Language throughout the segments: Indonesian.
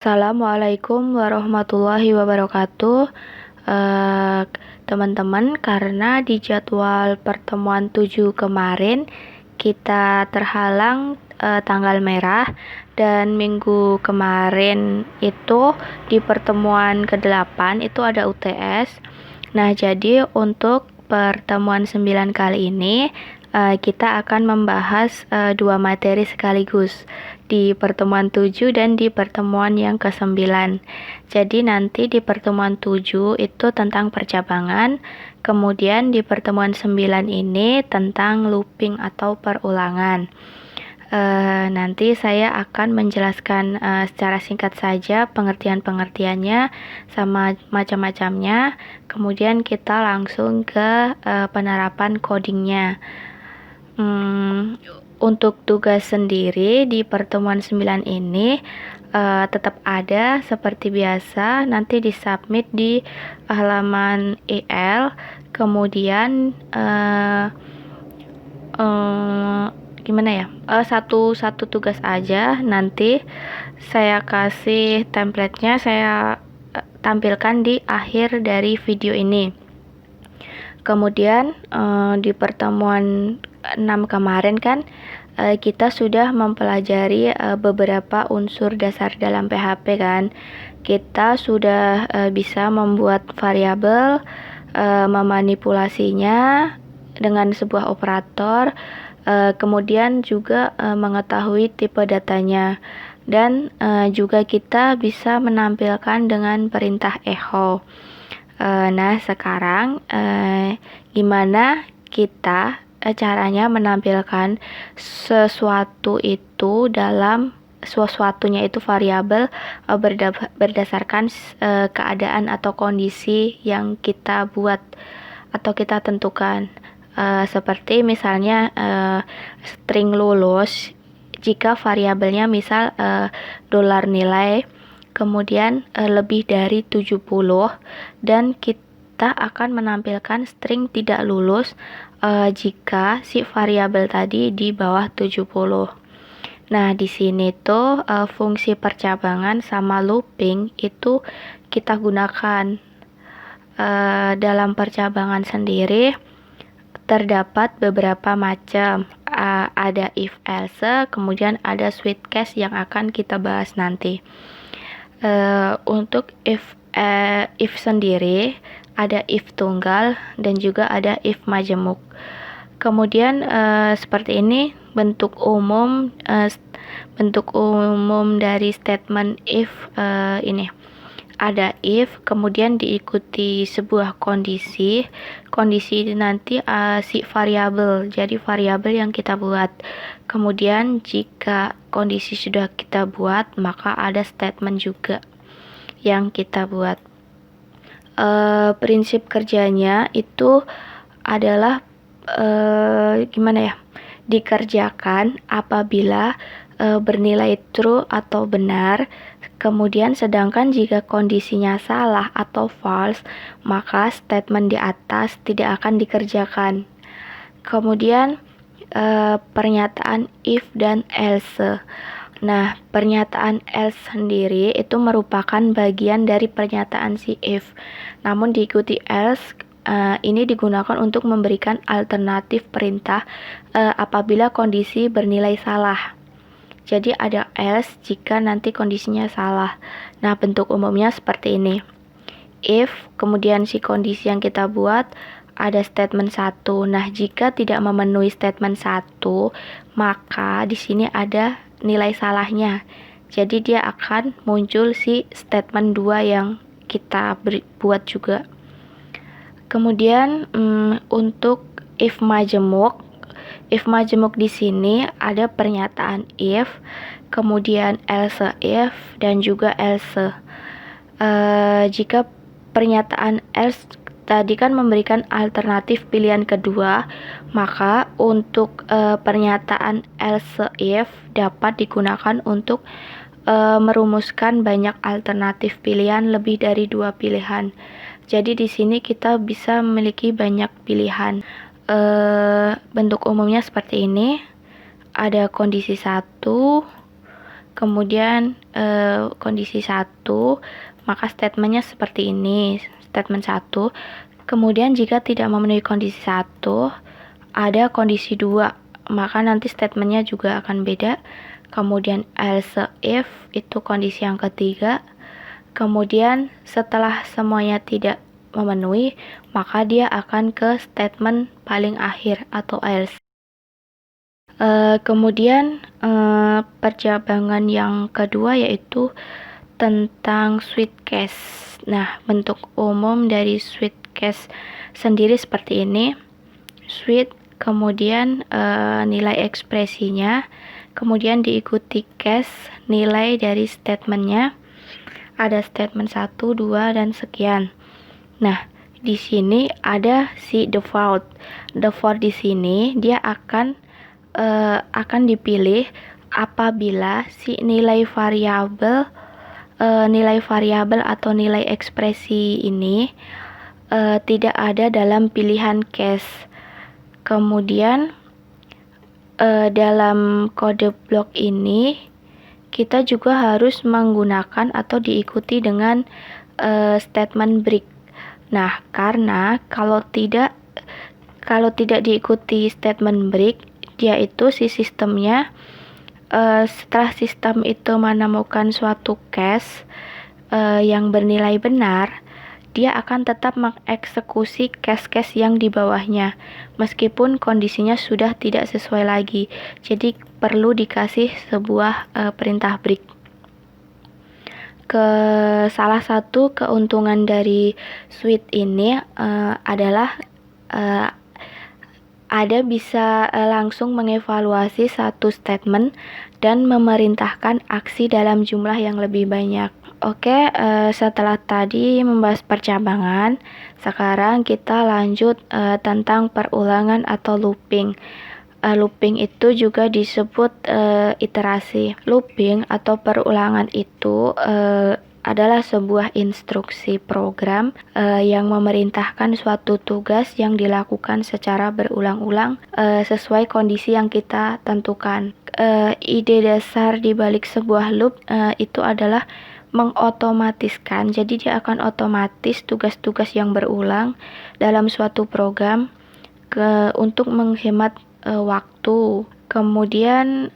Assalamualaikum warahmatullahi wabarakatuh. Eh, Teman-teman, karena di jadwal pertemuan 7 kemarin kita terhalang tanggal merah, dan minggu kemarin itu di pertemuan ke-8 itu ada UTS. Nah, jadi untuk pertemuan 9 kali ini kita akan membahas dua materi sekaligus di pertemuan 7 dan di pertemuan yang ke-9. Jadi nanti di pertemuan 7 itu tentang percabangan, kemudian di pertemuan 9 ini tentang looping atau perulangan. Nanti saya akan menjelaskan secara singkat saja pengertian-pengertiannya sama macam-macamnya. Kemudian kita langsung ke penerapan codingnya. Untuk tugas sendiri di pertemuan 9 ini tetap ada seperti biasa, nanti disubmit di halaman EL. Kemudian gimana ya, satu tugas aja. Nanti saya kasih templatenya, saya tampilkan di akhir dari video ini. Kemudian di pertemuan 6 kemarin kan kita sudah mempelajari beberapa unsur dasar dalam PHP kan. Kita sudah bisa membuat variabel, memanipulasinya dengan sebuah operator, kemudian juga mengetahui tipe datanya, dan juga kita bisa menampilkan dengan perintah echo. Nah, sekarang gimana kita caranya menampilkan sesuatunya itu variabel berdasarkan keadaan atau kondisi yang kita buat atau kita tentukan. Seperti misalnya string lulus, jika variabelnya misal dolar nilai, kemudian lebih dari 70, dan kita akan menampilkan string tidak lulus jika si variabel tadi di bawah 70. Nah, di sini tuh fungsi percabangan sama looping itu kita gunakan. Dalam percabangan sendiri terdapat beberapa macam. Ada if else, kemudian ada switch case yang akan kita bahas nanti. Untuk if sendiri ada if tunggal dan juga ada if majemuk. Kemudian seperti ini bentuk umum dari statement if ini. Ada if, kemudian diikuti sebuah kondisi ini nanti si variabel, jadi variabel yang kita buat. Kemudian jika kondisi sudah kita buat, maka ada statement juga yang kita buat. Prinsip kerjanya itu adalah gimana ya, dikerjakan apabila bernilai true atau benar. Kemudian sedangkan jika kondisinya salah atau false, maka statement di atas tidak akan dikerjakan. Kemudian pernyataan if dan else. Nah, pernyataan else sendiri itu merupakan bagian dari pernyataan si if. Namun diikuti else ini digunakan untuk memberikan alternatif perintah apabila kondisi bernilai salah. Jadi ada else jika nanti kondisinya salah. Nah, bentuk umumnya seperti ini. If, kemudian si kondisi yang kita buat ada statement 1. Nah, jika tidak memenuhi statement 1, maka di sini ada nilai salahnya. Jadi dia akan muncul si statement 2 yang kita buat juga. Kemudian untuk if majemuk di sini ada pernyataan if, kemudian else if, dan juga else. Jika pernyataan else tadi kan memberikan alternatif pilihan kedua, maka untuk pernyataan else if dapat digunakan untuk merumuskan banyak alternatif pilihan, lebih dari 2 pilihan. Jadi di sini kita bisa memiliki banyak pilihan. Bentuk umumnya seperti ini. Ada kondisi 1, Kemudian kondisi 1, maka statementnya seperti ini. Statement 1. Kemudian jika tidak memenuhi kondisi 1, ada kondisi 2, maka nanti statementnya juga akan beda. Kemudian else if itu kondisi yang ketiga. Kemudian setelah semuanya tidak memenuhi, maka dia akan ke statement paling akhir atau else. Kemudian percabangan yang kedua yaitu tentang switch case. Nah, bentuk umum dari switch case sendiri seperti ini. Switch, kemudian nilai ekspresinya, kemudian diikuti case, nilai dari statementnya. Ada statement 1, 2, dan sekian. Nah, di sini ada si default. Default di sini dia akan dipilih apabila si nilai variabel atau nilai ekspresi ini tidak ada dalam pilihan case. Kemudian dalam kode blok ini kita juga harus menggunakan atau diikuti dengan statement break. Nah, karena kalau tidak diikuti statement break, dia itu si sistemnya setelah sistem itu menemukan suatu case yang bernilai benar, dia akan tetap mengeksekusi case-case yang di bawahnya meskipun kondisinya sudah tidak sesuai lagi. Jadi perlu dikasih sebuah perintah break. Salah satu keuntungan dari switch ini adalah ada bisa langsung mengevaluasi satu statement dan memerintahkan aksi dalam jumlah yang lebih banyak. Oke, setelah tadi membahas percabangan, sekarang kita lanjut tentang perulangan atau looping. Looping itu juga disebut iterasi. Looping atau perulangan itu adalah sebuah instruksi program yang memerintahkan suatu tugas yang dilakukan secara berulang-ulang sesuai kondisi yang kita tentukan. Ide dasar di balik sebuah loop itu adalah mengotomatiskan. Jadi dia akan otomatis tugas-tugas yang berulang dalam suatu program untuk menghemat waktu. Kemudian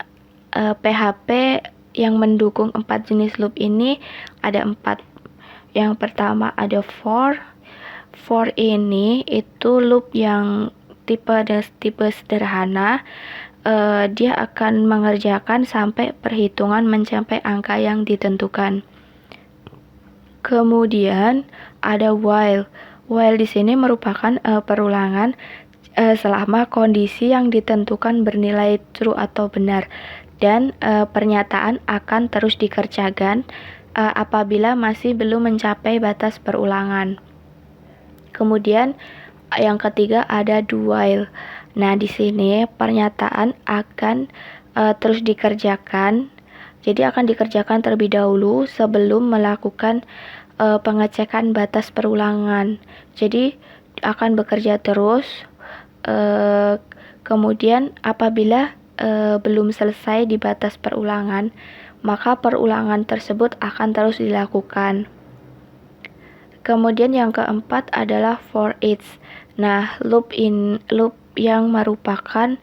PHP yang mendukung 4 jenis loop ini ada 4. Yang pertama ada for. For ini itu loop yang tipe sederhana. Dia akan mengerjakan sampai perhitungan mencapai angka yang ditentukan. Kemudian ada while. While di sini merupakan perulangan selama kondisi yang ditentukan bernilai true atau benar, dan pernyataan akan terus dikerjakan apabila masih belum mencapai batas perulangan. Kemudian yang ketiga ada do while. Nah, di sini pernyataan akan terus dikerjakan. Jadi akan dikerjakan terlebih dahulu sebelum melakukan pengecekan batas perulangan. Jadi akan bekerja terus. Kemudian apabila belum selesai di batas perulangan, maka perulangan tersebut akan terus dilakukan. Kemudian yang keempat adalah for each. Nah, loop yang merupakan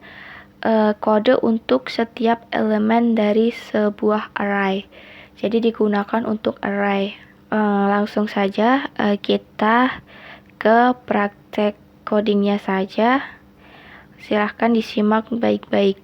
kode untuk setiap elemen dari sebuah array. Jadi digunakan untuk array. Langsung saja kita ke praktek codingnya saja. Silahkan disimak baik-baik.